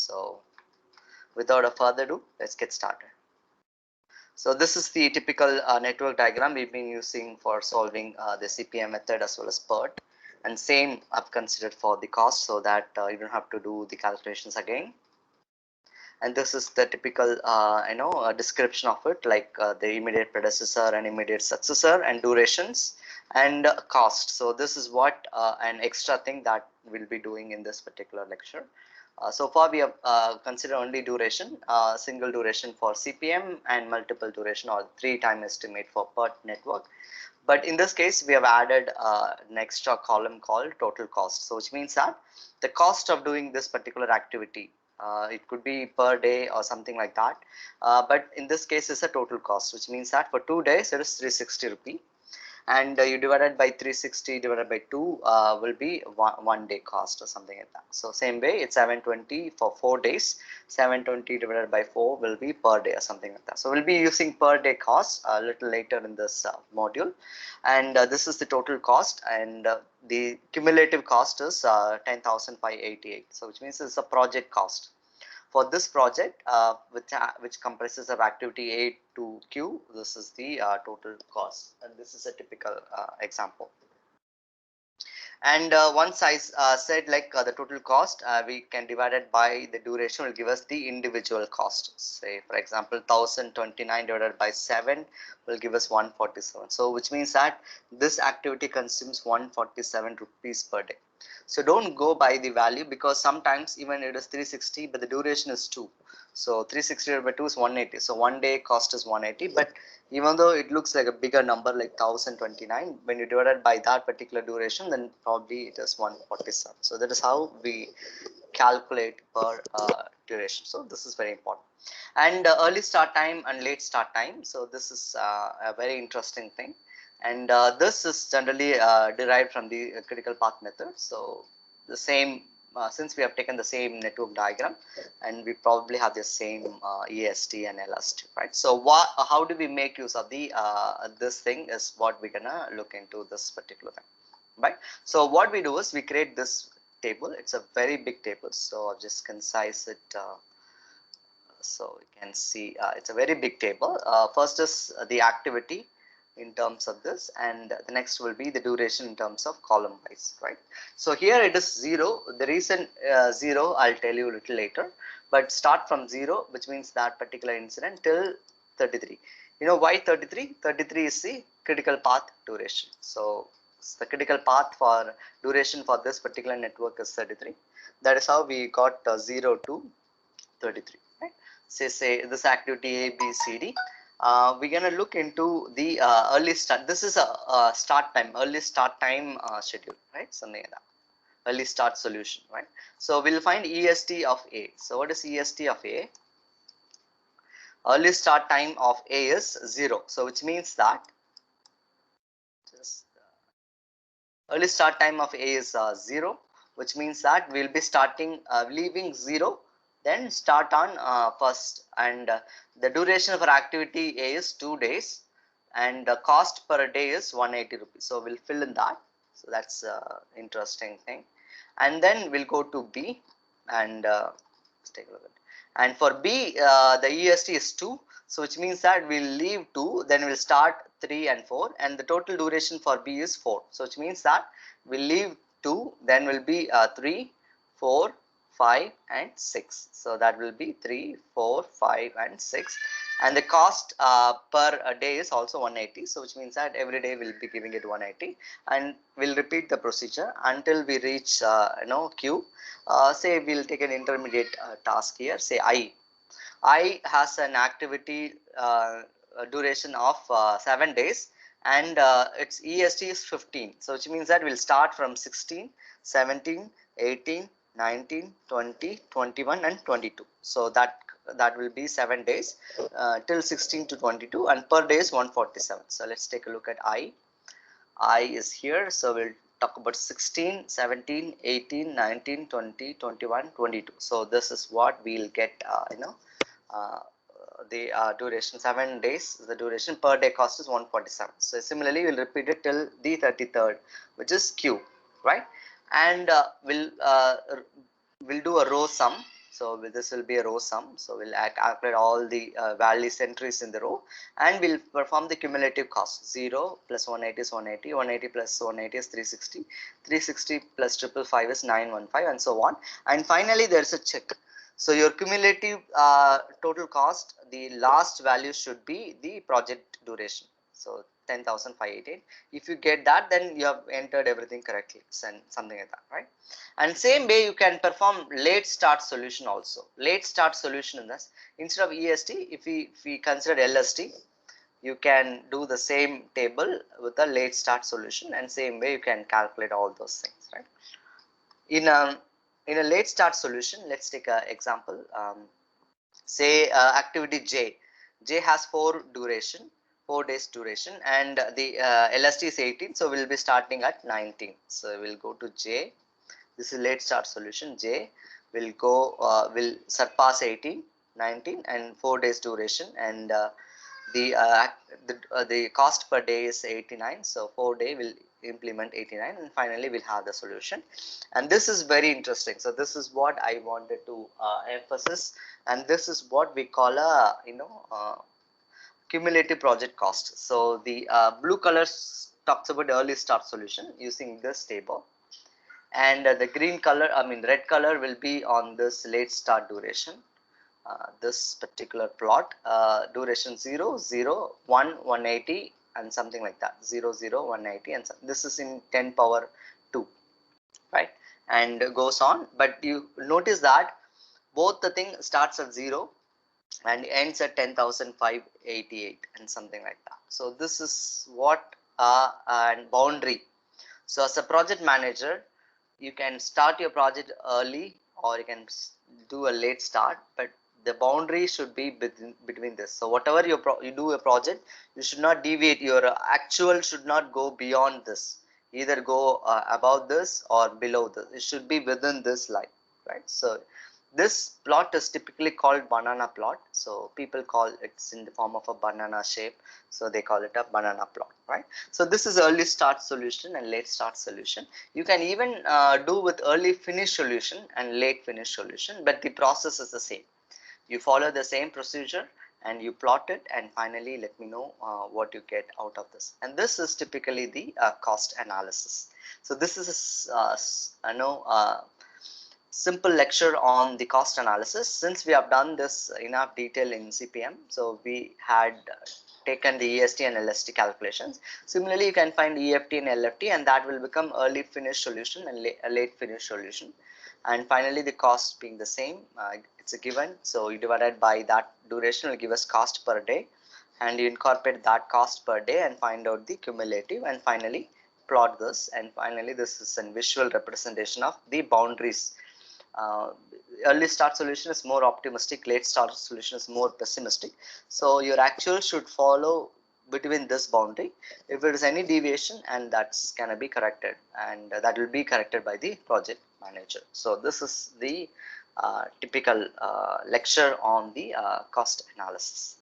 So without a further ado, let's get started. So this is the typical network diagram we've been using for solving the CPM method as well as PERT, and same I've considered for the cost so that you don't have to do the calculations again. And this is the typical description of it, like the immediate predecessor and immediate successor and durations and cost. So this is what an extra thing that we'll be doing in this particular lecture. So far we have considered only duration, single duration for CPM and multiple duration or 3-time estimate for PERT network. But in this case, we have added an extra column called total cost. So which means that the cost of doing this particular activity, it could be per day or something like that. But in this case, it's a total cost, which means that for 2 days, it is 360 rupee. And you divided by 360 divided by 2 will be one day cost or something like that. So same way, it's 720 for 4 days. 720 divided by 4 will be per day or something like that. So we'll be using per day cost a little later in this module. And this is the total cost, and the cumulative cost is 10,588. So which means it's a project cost. For this project, which comprises of activity A to Q, this is the total cost, and this is a typical example. And once I said like the total cost, we can divide it by the duration will give us the individual cost. Say for example, 1029 divided by 7 will give us 147. So which means that this activity consumes 147 rupees per day. So don't go by the value, because sometimes even it is 360 but the duration is 2. So 360 divided by 2 is 180. So 1 day cost is 180, but even though it looks like a bigger number like 1029, when you divide it by that particular duration, then probably it is 147. So that is how we calculate per duration. So this is very important. And early start time and late start time. So this is a very interesting thing. And this is generally derived from the critical path method. So the same, since we have taken the same network diagram, and we probably have the same EST and LST, right? So how do we make use of the this thing is what we're gonna look into this particular thing, right? So what we do is we create this table. It's a very big table, so I'll just concise it. So you can see it's a very big table. First is the activity in terms of this, and the next will be the duration in terms of column wise, right? So here it is 0. The reason 0 I'll tell you a little later, but start from 0, which means that particular incident, till 33. You know why 33? 33 is the critical path duration. So the critical path for duration for this particular network is 33. That is how we got 0 to 33, right? Say this activity A, B, C, D. We're going to look into the early start. This is a start time, early start time schedule, right? Something like that. Early start solution, right? So we'll find EST of A. So what is EST of A? Early start time of A is 0. So which means that just early start time of A is 0, which means that we'll be starting leaving 0, then start on first, and the duration for activity A is 2 days, and the cost per day is 180 rupees. So we'll fill in that. So that's interesting thing. And then we'll go to B, and let's take a look at it. And for B, the EST is 2. So which means that we'll leave 2, then we'll start 3 and 4, and the total duration for B is 4. So which means that we'll leave 2, then will be 3, 4, 5 and 6. So that will be 3, 4, 5 and 6. And the cost per day is also 180. So which means that every day we'll be giving it 180, and we'll repeat the procedure until we reach Q. Say we'll take an intermediate task here. Say I has an activity duration of 7 days, and its EST is 15. So which means that we'll start from 16, 17, 18, 19, 20, 21 and 22. So that will be 7 days till 16 to 22, and per day is 147. So let's take a look at I is here. So we'll talk about 16, 17, 18, 19, 20, 21, 22. So this is what we'll get, the duration 7 days. The duration per day cost is 147. So similarly, we'll repeat it till the 33rd, which is Q, right? And we'll do a row sum. this will be a row sum. So we'll calculate all the values entries in the row, and we'll perform the cumulative cost. 0 plus 180 is 180, 180 plus 180 is 360, 360 plus 555 is 915, and so on. And finally there's a check. So your cumulative total cost, the last value should be the project duration. So 10,588. If you get that, then you have entered everything correctly, something like that, right? And same way you can perform late start solution also. Late start solution in this, instead of EST, if we consider LST, you can do the same table with the late start solution, and same way you can calculate all those things, right? In a late start solution, let's take an example. Say activity J has 4 days duration, and the LST is 18, so we'll be starting at 19. So we'll go to J. This is late start solution. J will go will surpass 18, 19, and 4 days duration, and the cost per day is 89. So 4 day will implement 89, and finally we'll have the solution. And this is very interesting. So this is what I wanted to emphasize, and this is what we call a cumulative project cost. So the blue color talks about the early start solution using this table, and the green color, red color will be on this late start duration. This particular plot, duration 0, 0, 1, 180, and something like that, 0, 0, 180, and this is in 10 power 2, right? And goes on. But you notice that both the thing starts at 0 and ends at 10,588 and something like that. So this is what and boundary. So as a project manager, you can start your project early, or you can do a late start, but the boundary should be between this. So whatever you do a project, you should not deviate. Your actual should not go beyond this, either go above this or below this. It should be within this line, right? So this plot is typically called banana plot. So people call it's in the form of a banana shape, so they call it a banana plot, right? So this is early start solution and late start solution. You can even do with early finish solution and late finish solution, but the process is the same. You follow the same procedure and you plot it, and finally let me know what you get out of this. And this is typically the cost analysis. So this is simple lecture on the cost analysis. Since we have done this enough detail in CPM, so we had taken the EST and LST calculations. Similarly, you can find EFT and LFT, and that will become early finish solution and late finish solution. And finally, the cost being the same, it's a given. So you divided by that duration will give us cost per day, and you incorporate that cost per day and find out the cumulative, and finally plot this. And finally, this is a visual representation of the boundaries. Early start solution is more optimistic, late start solution is more pessimistic. So your actual should follow between this boundary. If there is any deviation, and that's gonna be corrected, and that will be corrected by the project manager. So this is the typical lecture on the cost analysis.